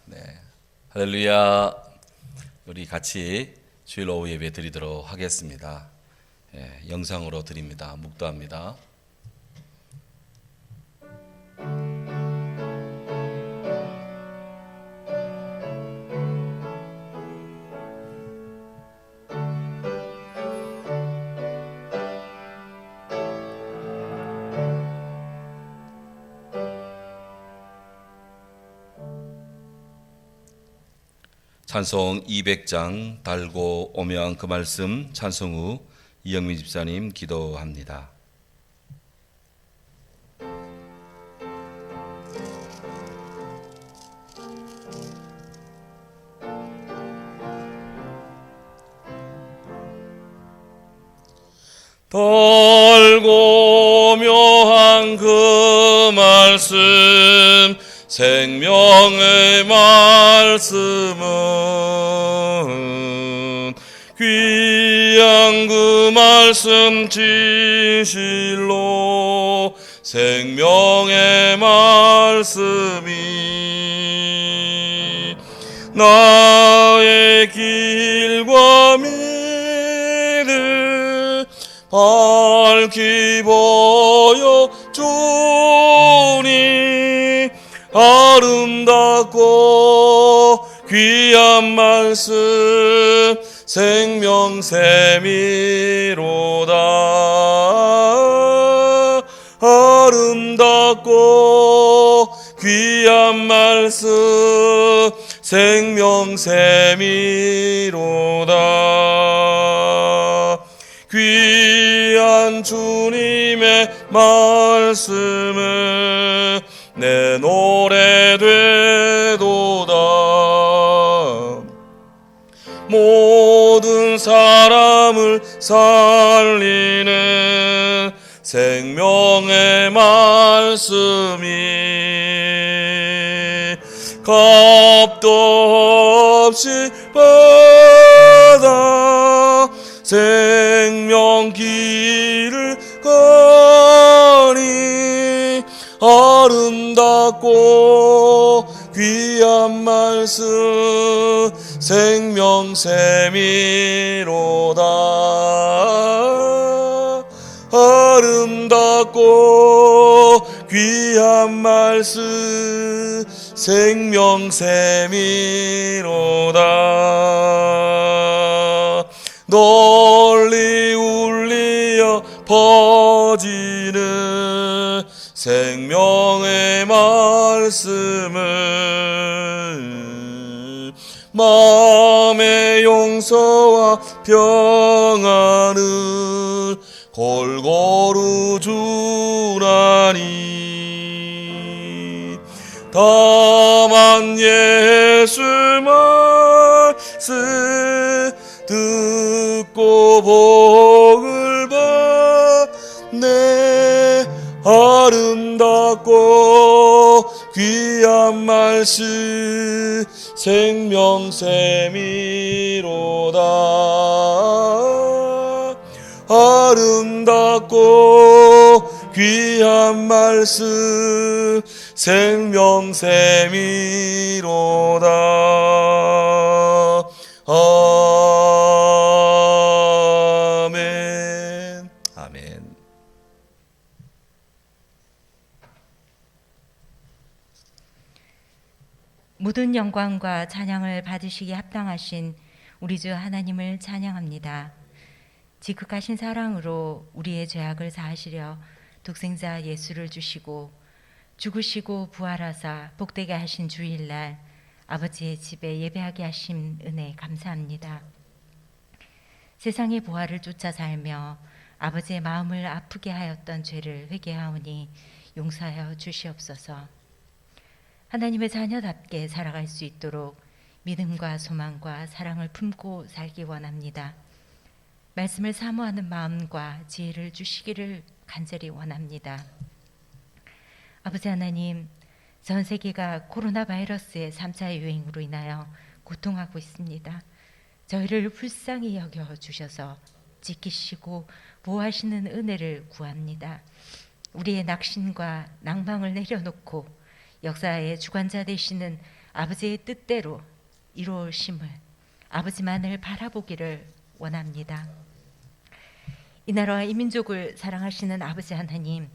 네, 할렐루야. 우리 같이 주일 오후 예배 드리도록 하겠습니다. 영상으로 드립니다. 묵도합니다. 찬송 200장 달고 오면 그 말씀 찬송 후 이영민 집사님 기도합니다. 달고 묘한 그 말씀 생명의 말씀은 귀한 그 말씀 진실로 생명의 말씀이 나의 길과 미를 밝히 보여주니 아름답고 귀한 말씀 생명샘이로다. 아름답고 귀한 말씀 생명샘이로다. 귀한 주님의 말씀은 내 노래 되도다. 모든 사람을 살리는 생명의 말씀이 값도 없이 받아 생명 길을 가니 아름답고 귀한 말씀 생명샘이로다. 아름답고 귀한 말씀 생명샘이로다. 널리 울리어 퍼지는 생명의 말씀을 마음의 용서와 평안을 골고루 주나니 다만 예수 말씀 듣고 복을 받네. 아름답고 귀한 말씀 생명샘이로다. 아름답고 귀한 말씀 생명샘이로다. 아멘. 아멘. 모든 영광과 찬양을 받으시기에 합당하신 우리 주 하나님을 찬양합니다. 지극하신 사랑으로 우리의 죄악을 사하시려 독생자 예수를 주시고 죽으시고 부활하사 복되게 하신 주일날 아버지의 집에 예배하게 하신 은혜 감사합니다. 세상의 부활을 쫓아 살며 아버지의 마음을 아프게 하였던 죄를 회개하오니 용서하여 주시옵소서. 하나님의 자녀답게 살아갈 수 있도록 믿음과 소망과 사랑을 품고 살기 원합니다. 말씀을 사모하는 마음과 지혜를 주시기를 간절히 원합니다. 아버지 하나님, 전 세계가 코로나 바이러스의 3차 유행으로 인하여 고통하고 있습니다. 저희를 불쌍히 여겨 주셔서 지키시고 보호하시는 은혜를 구합니다. 우리의 낙심과 낭망을 내려놓고 역사의 주관자 되시는 아버지의 뜻대로 이루어심을 아버지만을 바라보기를 원합니다. 이 나라와 이 민족을 사랑하시는 아버지 하나님,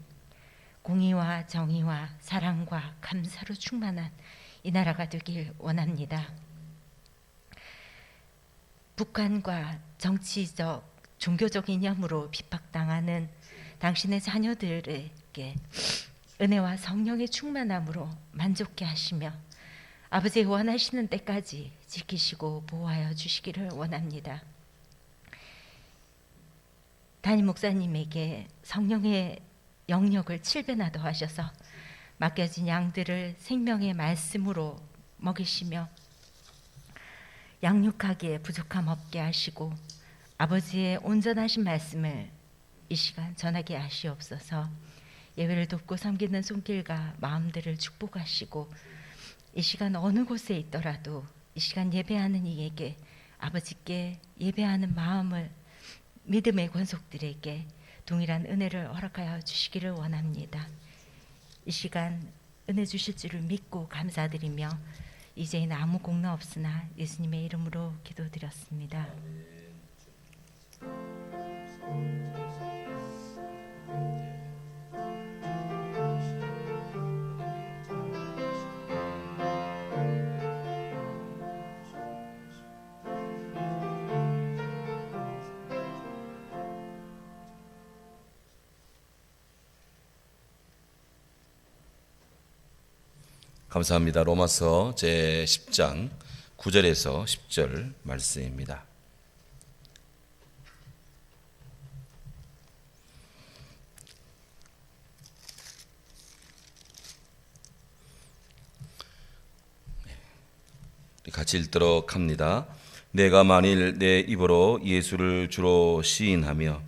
공의와 정의와 사랑과 감사로 충만한 이 나라가 되길 원합니다. 북한과 정치적, 종교적 이념으로 핍박당하는 당신의 자녀들에게 은혜와 성령의 충만함으로 만족케 하시며 아버지의 원하시는 때까지 지키시고 보호하여 주시기를 원합니다. 담임 목사님에게 성령의 영역을 7배나 더하셔서 맡겨진 양들을 생명의 말씀으로 먹이시며 양육하기에 부족함 없게 하시고 아버지의 온전하신 말씀을 이 시간 전하게 하시옵소서. 예배를 돕고 섬기는 손길과 마음들을 축복하시고 이 시간 어느 곳에 있더라도 이 시간 예배하는 이에게 아버지께 예배하는 마음을 믿음의 권속들에게 동일한 은혜를 허락하여 주시기를 원합니다. 이 시간 은혜 주실 줄을 믿고 감사드리며 이제는 아무 공로 없으나 예수님의 이름으로 기도드렸습니다. 감사합니다. 로마서 제 10장 9절에서 10절 말씀입니다. 같이 읽도록 합니다. 내가 만일 내 입으로 예수를 주로 시인하며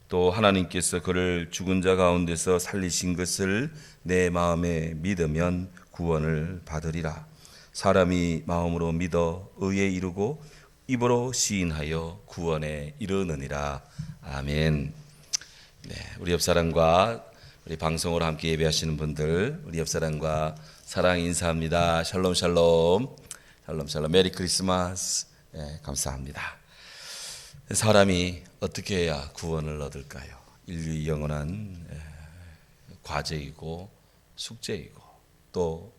또 하나님께서 그를 죽은 자 가운데서 살리신 것을 내 마음에 믿으면 구원을 받으리라. 사람이 마음으로 믿어 의에 이르고 입으로 시인하여 구원에 이르느니라. 아멘. 네, 우리 옆사람과 우리 방송으로 함께 예배하시는 분들, 우리 옆사람과 사랑 인사합니다. 샬롬 샬롬. 샬롬 샬롬. 메리 크리스마스. 네, 감사합니다. 사람이 어떻게 해야 구원을 얻을까요? 인류의 영원한 과제이고 숙제이고 또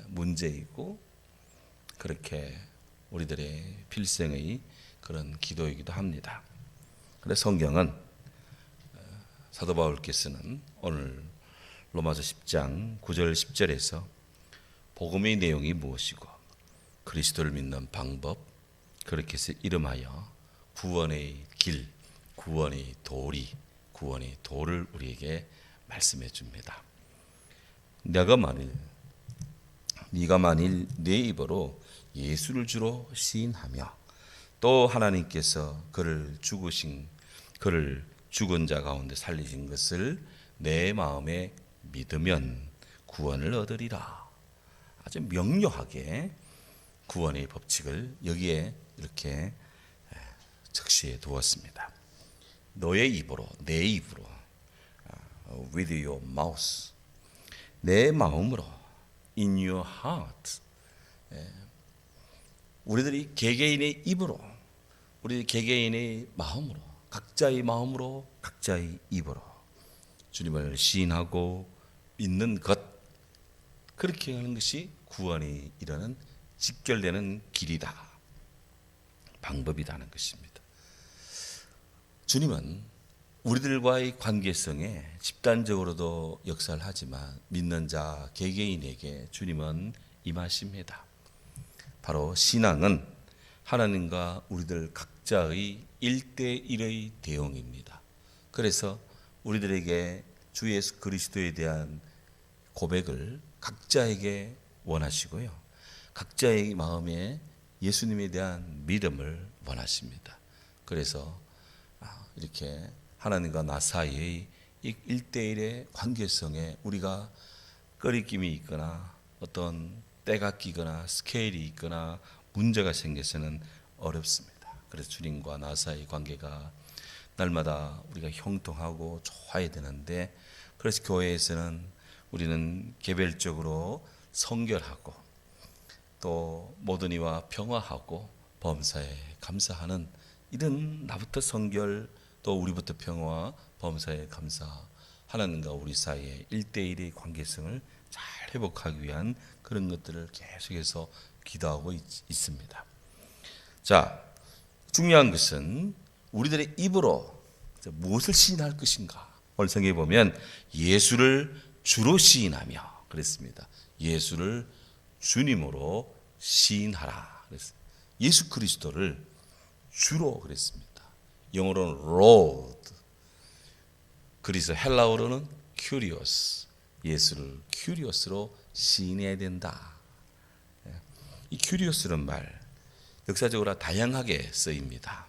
문제이고 그렇게 우리들의 필생의 그런 기도이기도 합니다. 그래서 성경은 사도 바울께서는 오늘 로마서 10장 9절 10절에서 복음의 내용이 무엇이고 그리스도를 믿는 방법, 그렇게 해서 이름하여 구원의 길, 구원의 도리, 구원의 도를 우리에게 말씀해 줍니다. 네가 만일 내 입으로 예수를 주로 시인하며 또 하나님께서 그를 죽은 자 가운데 살리신 것을 내 마음에 믿으면 구원을 얻으리라. 아주 명료하게 구원의 법칙을 여기에 이렇게 적시해 두었습니다. 너의 입으로, 내 입으로, with your mouth, 내 마음으로, in your heart. 우리들이 개개인의 입으로, 우리 개개인의 마음으로, 각자의 마음으로, 각자의 입으로 주님을 시인하고 믿는 것, 그렇게 하는 것이 구원이 이르는 직결되는 길이다, 방법이라는 것입니다. 주님은 우리들과의 관계성에 집단적으로도 역사를 하지만 믿는 자 개개인에게 주님은 임하십니다. 바로 신앙은 하나님과 우리들 각자의 1대1의 대응입니다. 그래서 우리들에게 주 예수 그리스도에 대한 고백을 각자에게 원하시고요, 각자의 마음에 예수님에 대한 믿음을 원하십니다. 그래서 이렇게 하나님과 나 사이의 1대1의 관계성에 우리가 꺼리낌이 있거나 어떤 때가 끼거나 스케일이 있거나 문제가 생겨서는 어렵습니다. 그래서 주님과 나 사이의 관계가 날마다 우리가 형통하고 좋아야 되는데, 그래서 교회에서는 우리는 개별적으로 성결하고 또 모든 이와 평화하고 범사에 감사하는 이런 나부터 성결 또 우리부터 평화 범사에 감사 하나님과 우리 사이의 1대1의 관계성을 잘 회복하기 위한 그런 것들을 계속해서 기도하고 있습니다. 자, 중요한 것은 우리들의 입으로 무엇을 시인할 것인가. 오늘 성경에 보면 예수를 주로 시인하며 그랬습니다. 예수를 주님으로 시인하라 그랬습니다. 예수 그리스도를 주로 그랬습니다. 영어로는 Lord, 그리스 헬라어로는 Kyrios, 예수를 Kyrios로 시인해야 된다. 이 Kyrios라는 말 역사적으로 다양하게 쓰입니다.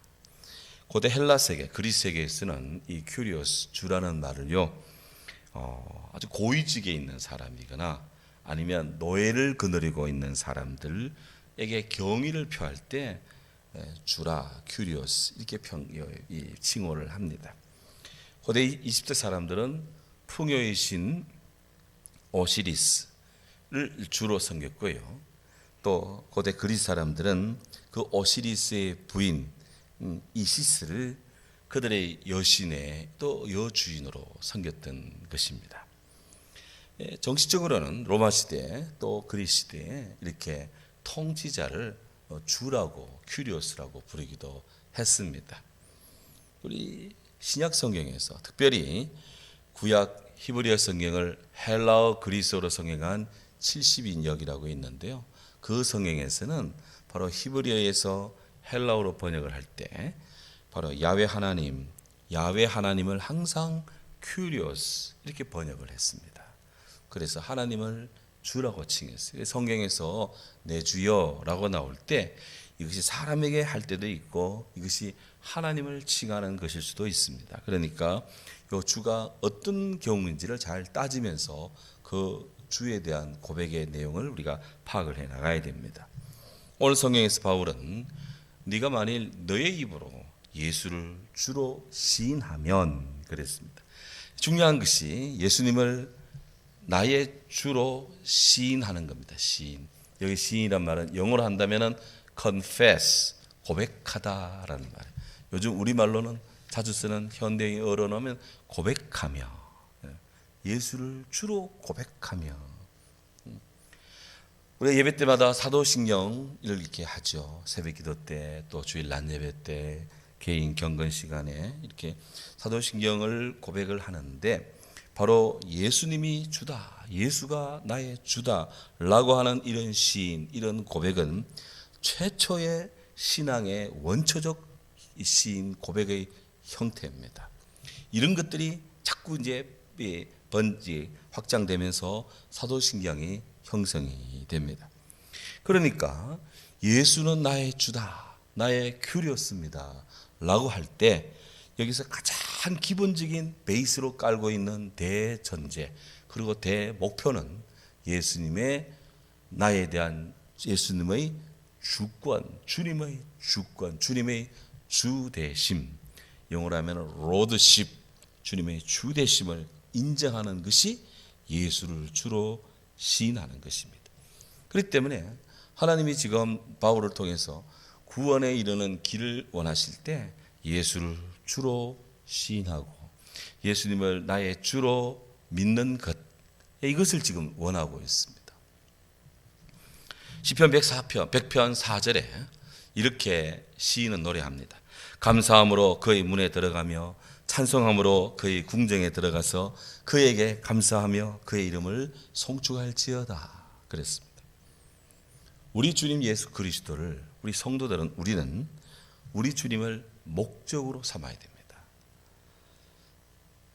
고대 헬라 세계, 그리스 세계에 쓰는 이 Kyrios, 주라는 말을요, 아주 고위직에 있는 사람이거나 아니면 노예를 거느리고 있는 사람들에게 경의를 표할 때 주라, Kyrios 이렇게 칭호를 합니다. 고대 이집트 사람들은 풍요의 신 오시리스를 주로 섬겼고요. 또 고대 그리스 사람들은 그 오시리스의 부인 이시스를 그들의 여신의 또 여주인으로 섬겼던 것입니다. 정치적으로는 로마 시대 또 그리스 시대에 이렇게 통치자를 주라고 큐리오스라고 부르기도 했습니다. 우리 신약 성경에서 특별히 구약 히브리어 성경을 헬라어 그리스어로 성경한 70인역이라고 있는데요. 그 성경에서는 바로 히브리어에서 헬라어로 번역을 할 때 바로 야훼 하나님을 항상 큐리오스 이렇게 번역을 했습니다. 그래서 하나님을 주라고 칭했어요. 성경에서 내 주여라고 나올 때 이것이 사람에게 할 때도 있고 이것이 하나님을 칭하는 것일 수도 있습니다. 그러니까 이 주가 어떤 경우인지를 잘 따지면서 그 주에 대한 고백의 내용을 우리가 파악을 해 나가야 됩니다. 오늘 성경에서 바울은 네가 만일 너의 입으로 예수를 주로 시인하면 그랬습니다. 중요한 것이 예수님을 나의 주로 시인하는 겁니다. 시인. 여기 시인이란 말은 영어로 한다면은 confess, 고백하다라는 말이에요. 요즘 우리말로는 자주 쓰는 현대인 어로는 고백하며, 예수를 주로 고백하며. 우리 예배 때마다 사도신경을 이렇게 하죠. 새벽기도 때, 또 주일 낮 예배 때, 개인 경건 시간에 이렇게 사도신경을 고백을 하는데 바로 예수님이 주다, 예수가 나의 주다라고 하는 이런 시인, 이런 고백은 최초의 신앙의 원초적 시인 고백의 형태입니다. 이런 것들이 자꾸 이제 확장되면서 사도신경이 형성이 됩니다. 그러니까 예수는 나의 주다, 나의 큐리오스입니다 라고 할 때 여기서 가장 기본적인 베이스로 깔고 있는 대전제 그리고 대목표는 예수님의 나에 대한 예수님의 주권, 주님의 주권, 주님의 주대심, 영어로 하면 로드십, 주님의 주대심을 인정하는 것이 예수를 주로 시인하는 것입니다. 그렇기 때문에 하나님이 지금 바울을 통해서 구원에 이르는 길을 원하실 때 예수를 주로 시인하고 예수님을 나의 주로 믿는 것, 이것을 지금 원하고 있습니다. 시편 100편 4절에 이렇게 시인은 노래합니다. 감사함으로 그의 문에 들어가며 찬송함으로 그의 궁정에 들어가서 그에게 감사하며 그의 이름을 송축할지어다 그랬습니다. 우리 주님 예수 그리스도를 우리 성도들은 우리는 우리 주님을 목적으로 삼아야 됩니다.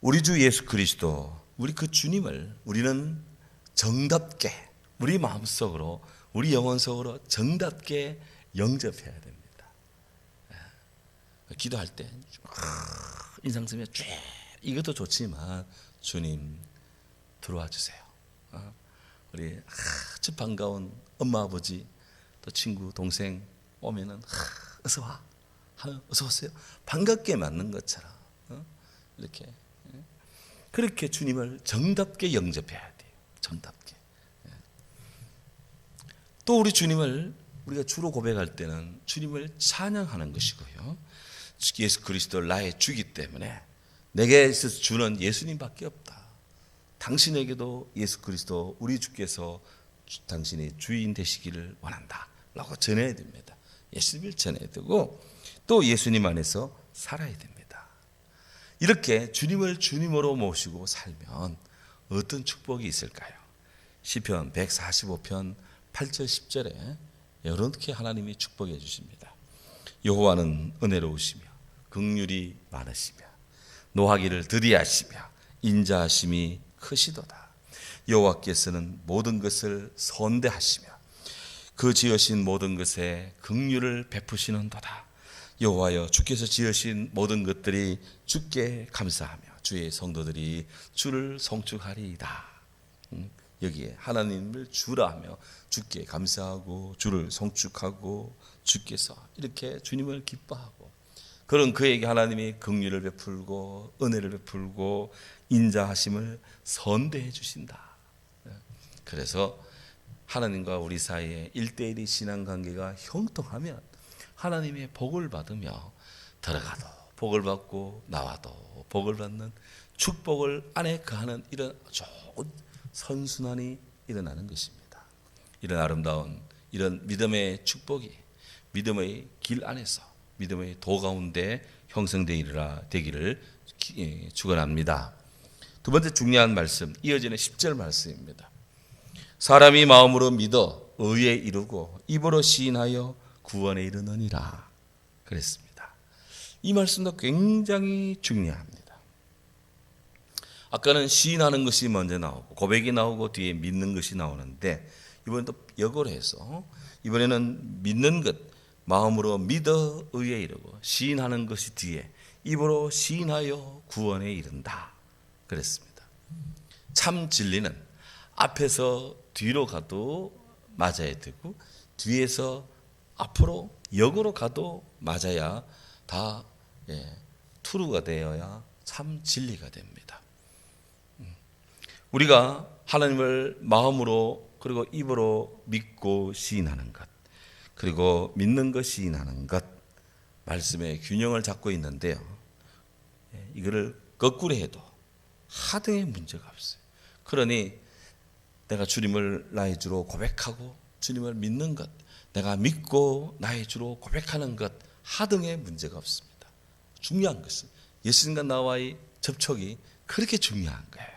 우리 주 예수 그리스도, 우리 그 주님을 우리는 정답게 우리 마음속으로 우리 영혼 속으로 정답게 영접해야 됩니다. 기도할 때 인상 쓰면 쫙 이것도 좋지만 주님 들어와 주세요. 우리 아주 반가운 엄마 아버지 또 친구 동생 오면은 어서 와, 어서 오세요. 반갑게 맞는 것처럼 이렇게 그렇게 주님을 정답게 영접해야 돼요. 정답게. 또 우리 주님을 우리가 주로 고백할 때는 주님을 찬양하는 것이고요. 예수 그리스도 나의 주기 때문에 내게 있어서 주는 예수님밖에 없다. 당신에게도 예수 그리스도 우리 주께서 당신의 주인 되시기를 원한다 라고 전해야 됩니다. 예수님을 전해야 되고 또 예수님 안에서 살아야 됩니다. 이렇게 주님을 주님으로 모시고 살면 어떤 축복이 있을까요? 시편 145편 8절 10절에 이렇게 하나님이 축복해 주십니다. 여호와는 은혜로우시며 긍휼이 많으시며 노하기를 드리하시며 인자하심이 크시도다. 여호와께서는 모든 것을 선대하시며 그 지으신 모든 것에 긍휼을 베푸시는도다. 여호와여 주께서 지으신 모든 것들이 주께 감사하며 주의 성도들이 주를 송축하리이다. 여기에 하나님을 주라 하며 주께 감사하고 주를 송축하고 주께서 이렇게 주님을 기뻐하고 그런 그에게 하나님이 긍휼을 베풀고 은혜를 베풀고 인자하심을 선대해 주신다. 그래서 하나님과 우리 사이에 1대1의 신앙관계가 형통하면 하나님의 복을 받으며 들어가도 복을 받고 나와도 복을 받는 축복을 안에 거하는 이런 좋은 선순환이 일어나는 것입니다. 이런 아름다운 이런 믿음의 축복이 믿음의 길 안에서 믿음의 도 가운데 형성되기를 축원합니다. 두 번째 중요한 말씀, 이어지는 10절 말씀입니다. 사람이 마음으로 믿어 의에 이르고 입으로 시인하여 구원에 이르느니라 그랬습니다. 이 말씀도 굉장히 중요합니다. 아까는 시인하는 것이 먼저 나오고 고백이 나오고 뒤에 믿는 것이 나오는데 이번엔 또 역으로 해서 이번에는 믿는 것 마음으로 믿어 의에 이르고 시인하는 것이 뒤에 입으로 시인하여 구원에 이른다 그랬습니다. 참 진리는 앞에서 뒤로 가도 맞아야 되고 뒤에서 앞으로 역으로 가도 맞아야 다 투루가 되어야 참 진리가 됩니다. 우리가 하나님을 마음으로 그리고 입으로 믿고 시인하는 것 그리고 믿는 것 시인하는 것 말씀의 균형을 잡고 있는데요. 이거를 거꾸로 해도 하등의 문제가 없어요. 그러니 내가 주님을 나의 주로 고백하고 주님을 믿는 것 내가 믿고 나의 주로 고백하는 것 하등의 문제가 없습니다. 중요한 것은 예수님과 나와의 접촉이 그렇게 중요한 거예요.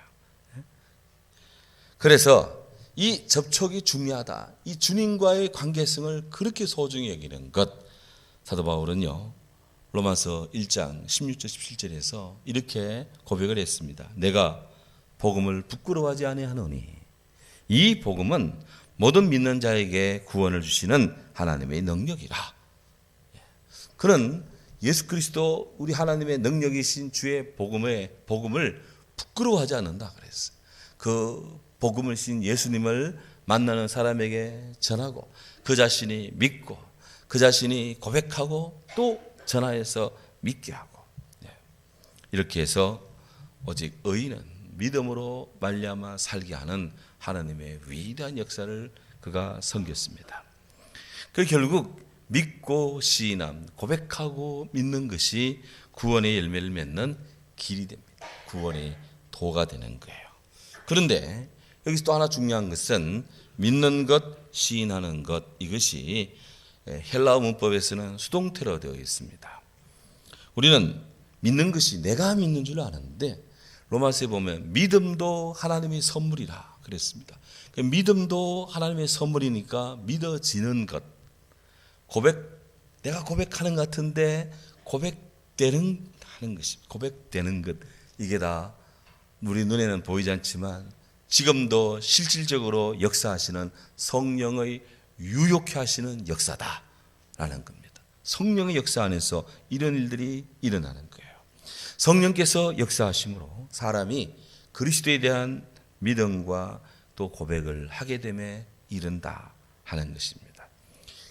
그래서 이 접촉이 중요하다. 이 주님과의 관계성을 그렇게 소중히 여기는 것. 사도 바울은요. 로마서 1장 16절 17절에서 이렇게 고백을 했습니다. 내가 복음을 부끄러워하지 아니하노니 이 복음은 모든 믿는 자에게 구원을 주시는 하나님의 능력이라. 그는 예수 그리스도 우리 하나님의 능력이신 주의 복음을 부끄러워하지 않는다 그랬어요. 그 복음을 신 예수님을 만나는 사람에게 전하고 그 자신이 믿고 그 자신이 고백하고 또 전하여서 믿게 하고 이렇게 해서 오직 의인은 믿음으로 말미암아 살게 하는 하나님의 위대한 역사를 그가 섬겼습니다. 그 결국 믿고 시인함 고백하고 믿는 것이 구원의 열매를 맺는 길이 됩니다. 구원의 도가 되는 거예요. 그런데 여기서 또 하나 중요한 것은 믿는 것, 시인하는 것 이것이 헬라어 문법에서는 수동태로 되어 있습니다. 우리는 믿는 것이 내가 믿는 줄 아는데 로마서에 보면 믿음도 하나님의 선물이라 그랬습니다. 믿음도 하나님의 선물이니까 믿어지는 것 내가 고백하는 것 같은데 고백되는 것 이게 다 우리 눈에는 보이지 않지만 지금도 실질적으로 역사하시는 성령의 유욕케 하시는 역사다라는 겁니다. 성령의 역사 안에서 이런 일들이 일어나는 거예요. 성령께서 역사하심으로 사람이 그리스도에 대한 믿음과 또 고백을 하게 됨에 이른다 하는 것입니다.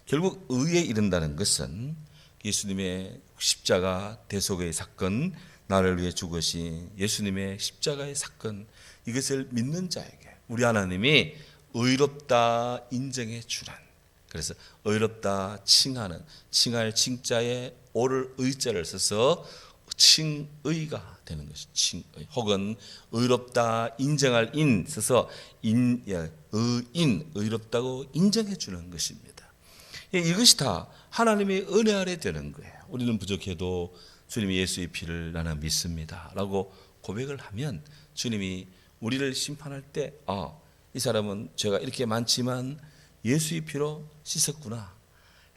결국 의에 이른다는 것은 예수님의 십자가 대속의 사건 나를 위해 죽으신 예수님의 십자가의 사건 이것을 믿는 자에게 우리 하나님이 의롭다 인정해 주는 그래서 의롭다 칭하는, 칭할 칭자에 오를 의자를 써서 칭의가 되는 것이 칭의. 혹은 의롭다 인정할 인 써서 의인, 의롭다고 인정해 주는 것입니다. 이것이 다 하나님의 은혜 아래 되는 거예요. 우리는 부족해도 주님이 예수의 피를 나는 믿습니다 라고 고백을 하면 주님이 우리를 심판할 때 이 사람은 죄가 이렇게 많지만 예수의 피로 씻었구나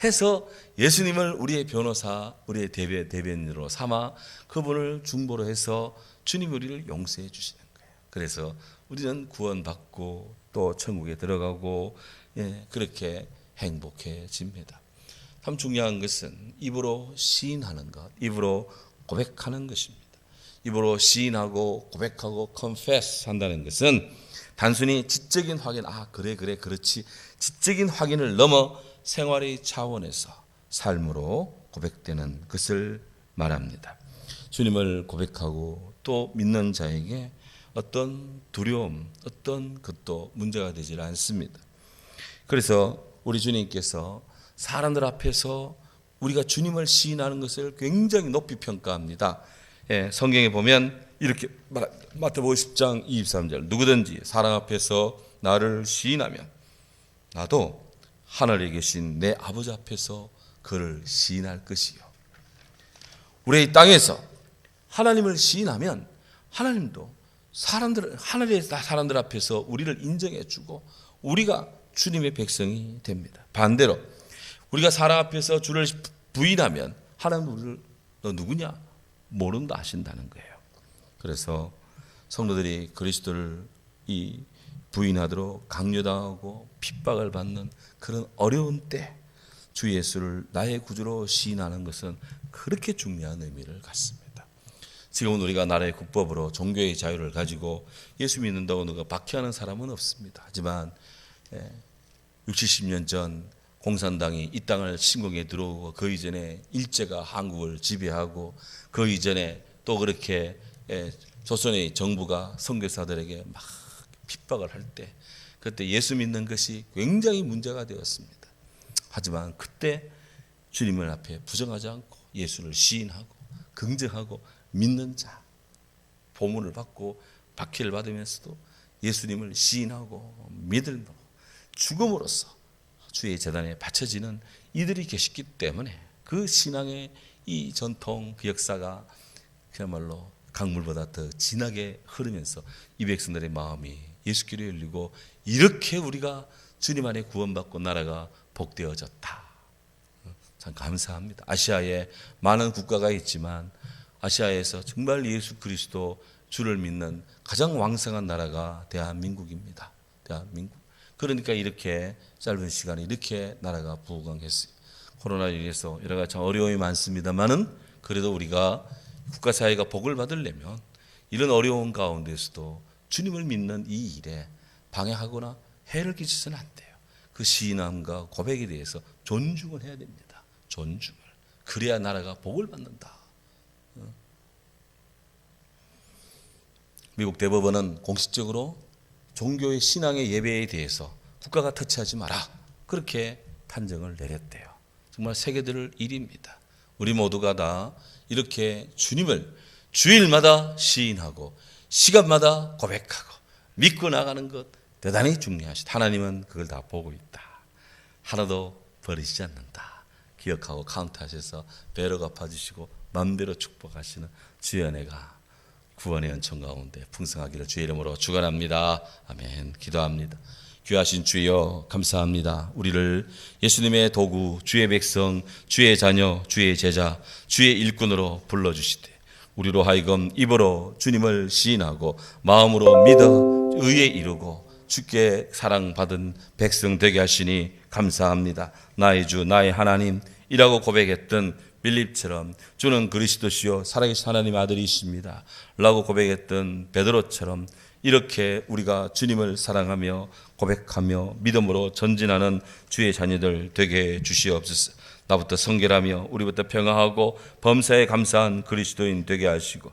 해서 예수님을 우리의 변호사, 우리의 대변인으로 삼아 그분을 중보로 해서 주님이 우리를 용서해 주시는 거예요. 그래서 우리는 구원받고 또 천국에 들어가고 그렇게 행복해집니다. 참 중요한 것은 입으로 시인하는 것, 입으로 고백하는 것입니다. 입으로 시인하고 고백하고 confess 한다는 것은 단순히 지적인 확인, 그래 그렇지, 지적인 확인을 넘어 생활의 차원에서 삶으로 고백되는 것을 말합니다. 주님을 고백하고 또 믿는 자에게 어떤 두려움, 어떤 것도 문제가 되질 않습니다. 그래서 우리 주님께서 사람들 앞에서 우리가 주님을 시인하는 것을 굉장히 높이 평가합니다. 성경에 보면 이렇게 마태복음 10장 23절 누구든지 사람 앞에서 나를 시인하면 나도 하늘에 계신 내 아버지 앞에서 그를 시인할 것이요. 우리의 땅에서 하나님을 시인하면 하나님도 하늘의 사람들 앞에서 우리를 인정해 주고 우리가 주님의 백성이 됩니다. 반대로 우리가 사람 앞에서 주를 부인하면 하나님은 우리를 너 누구냐? 모른다 하신다는 거예요. 그래서 성도들이 그리스도를 부인하도록 강요당하고 핍박을 받는 그런 어려운 때 주 예수를 나의 구주로 시인하는 것은 그렇게 중요한 의미를 갖습니다. 지금은 우리가 나라의 국법으로 종교의 자유를 가지고 예수 믿는다고 누가 박해하는 사람은 없습니다. 하지만 60, 70년 전 공산당이 이 땅을 침공해 들어오고 그 이전에 일제가 한국을 지배하고 그 이전에 또 그렇게 조선의 정부가 선교사들에게 막 핍박을 할 때 그때 예수 믿는 것이 굉장히 문제가 되었습니다. 하지만 그때 주님을 앞에 부정하지 않고 예수를 시인하고 긍정하고 믿는 자, 보문을 받고 박해를 받으면서도 예수님을 시인하고 믿음으로 죽음으로써 주의 제단에 바쳐지는 이들이 계셨기 때문에 그 신앙의 이 전통, 그 역사가 그야말로 강물보다 더 진하게 흐르면서 이 백성들의 마음이 예수께로 열리고 이렇게 우리가 주님 안에 구원받고 나라가 복되어졌다. 참 감사합니다. 아시아에 많은 국가가 있지만 아시아에서 정말 예수 그리스도 주를 믿는 가장 왕성한 나라가 대한민국입니다. 대한민국. 그러니까 이렇게 짧은 시간에 이렇게 나라가 부강했어요. 코로나로 인해서 여러 가지 참 어려움이 많습니다만은 그래도 우리가 국가 사회가 복을 받으려면 이런 어려운 가운데서도 주님을 믿는 이 일에 방해하거나 해를 끼치서는 안 돼요. 그 시인함과 고백에 대해서 존중을 해야 됩니다. 존중을. 그래야 나라가 복을 받는다. 미국 대법원은 공식적으로 종교의 신앙의 예배에 대해서 국가가 터치하지 마라. 그렇게 판정을 내렸대요. 정말 세계들을 일입니다. 우리 모두가 다 이렇게 주님을 주일마다 시인하고 시간마다 고백하고 믿고 나가는 것 대단히 중요하시다. 하나님은 그걸 다 보고 있다. 하나도 버리지 않는다. 기억하고 카운트하셔서 배로 갚아주시고 마음대로 축복하시는 주의 은혜가 구원의 은총 가운데 풍성하기를 주의 이름으로 축원합니다. 아멘. 기도합니다. 귀하신 주여 감사합니다. 우리를 예수님의 도구, 주의 백성, 주의 자녀, 주의 제자, 주의 일꾼으로 불러주시되 우리로 하여금 입으로 주님을 시인하고 마음으로 믿어 의에 이루고 주께 사랑받은 백성 되게 하시니 감사합니다. 나의 주 나의 하나님이라고 고백했던 빌립처럼 주는 그리스도시요 살아계신 하나님 아들이십니다 라고 고백했던 베드로처럼 이렇게 우리가 주님을 사랑하며 고백하며 믿음으로 전진하는 주의 자녀들 되게 주시옵소서. 나부터 성결하며 우리부터 평화하고 범사에 감사한 그리스도인 되게 하시고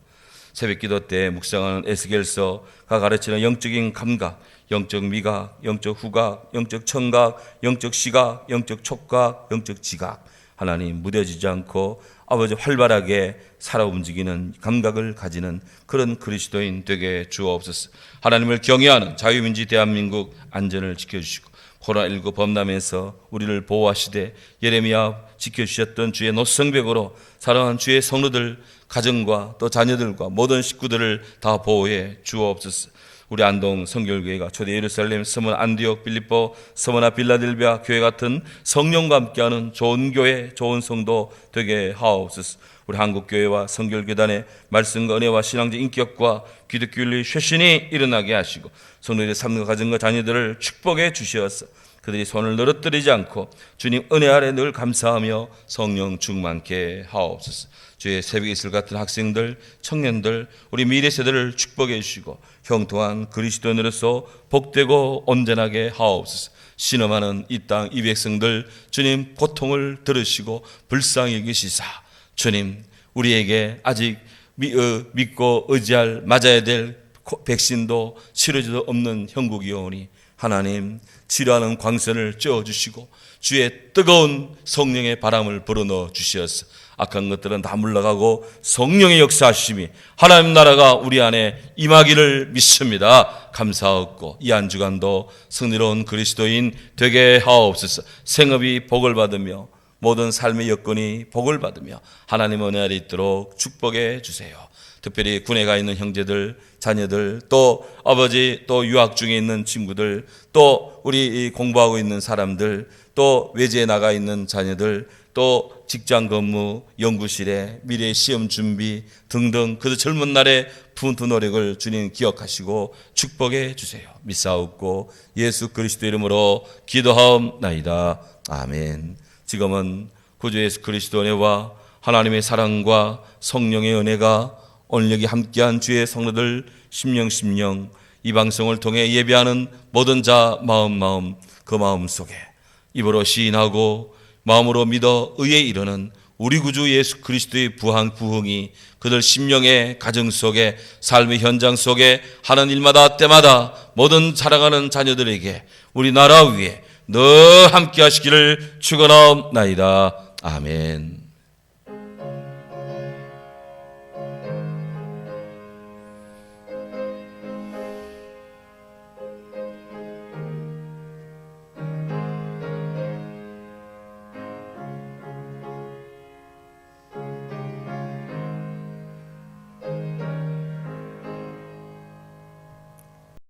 새벽기도 때 묵상하는 에스겔서가 가르치는 영적인 감각, 영적 미각, 영적 후각, 영적 청각, 영적 시각, 영적 촉각, 영적 지각, 하나님 무뎌지지 않고 아버지 활발하게 살아 움직이는 감각을 가지는 그런 그리스도인 되게 주옵소서. 하나님을 경외하는 자유민주 대한민국 안전을 지켜주시고, 코로나19 범람에서 우리를 보호하시되 예레미야 지켜주셨던 주의 노성벽으로 사랑하는 주의 성도들 가정과 또 자녀들과 모든 식구들을 다 보호해 주옵소서. 우리 안동 성결교회가 초대 예루살렘, 서문 안디옥, 빌립보, 서머나 빌라델비아 교회 같은 성령과 함께하는 좋은 교회, 좋은 성도 되게 하옵소서. 우리 한국교회와 성결교단의 말씀과 은혜와 신앙적 인격과 기독교인의 쇄신이 일어나게 하시고, 성도들의 삶과 가정과 자녀들을 축복해 주시어서 그들이 손을 늘어뜨리지 않고 주님 은혜 아래 늘 감사하며 성령 충만케 하옵소서. 주의 새벽에 있을 같은 학생들, 청년들, 우리 미래 세대를 축복해 주시고 형통한 그리스도인으로서 복되고 온전하게 하옵소서. 신음하는 이 땅 이 백성들 주님 고통을 들으시고 불쌍히 여기시사 주님 우리에게 아직 믿고 의지할 맞아야 될 백신도 치료제도 없는 형국이 오니 하나님 치료하는 광선을 쬐어주시고 주의 뜨거운 성령의 바람을 불어넣어 주시어서 악한 것들은 다 물러가고 성령의 역사하심이 하나님 나라가 우리 안에 임하기를 믿습니다. 감사하고 이 한 주간도 승리로운 그리스도인 되게 하옵소서. 생업이 복을 받으며 모든 삶의 여건이 복을 받으며 하나님 은혜 아래 있도록 축복해 주세요. 특별히 군에 가 있는 형제들, 자녀들, 또 아버지, 또 유학 중에 있는 친구들, 또 우리 공부하고 있는 사람들, 또 외지에 나가 있는 자녀들, 또 직장 근무, 연구실에 미래의 시험 준비 등등 그들 젊은 날의 분투 노력을 주님 기억하시고 축복해 주세요. 믿사옵고 예수 그리스도 이름으로 기도하옵나이다. 아멘. 지금은 구주 예수 그리스도 은혜와 하나님의 사랑과 성령의 은혜가 오늘 여기 함께한 주의 성도들 심령 이 방송을 통해 예배하는 모든 자 마음 그 마음 속에 입으로 시인하고 마음으로 믿어 의에 이르는 우리 구주 예수 그리스도의 부흥이 그들 심령의 가정 속에 삶의 현장 속에 하는 일마다 때마다 모든 자라가는 자녀들에게 우리나라 위에 늘 함께 하시기를 축원하옵나이다. 아멘.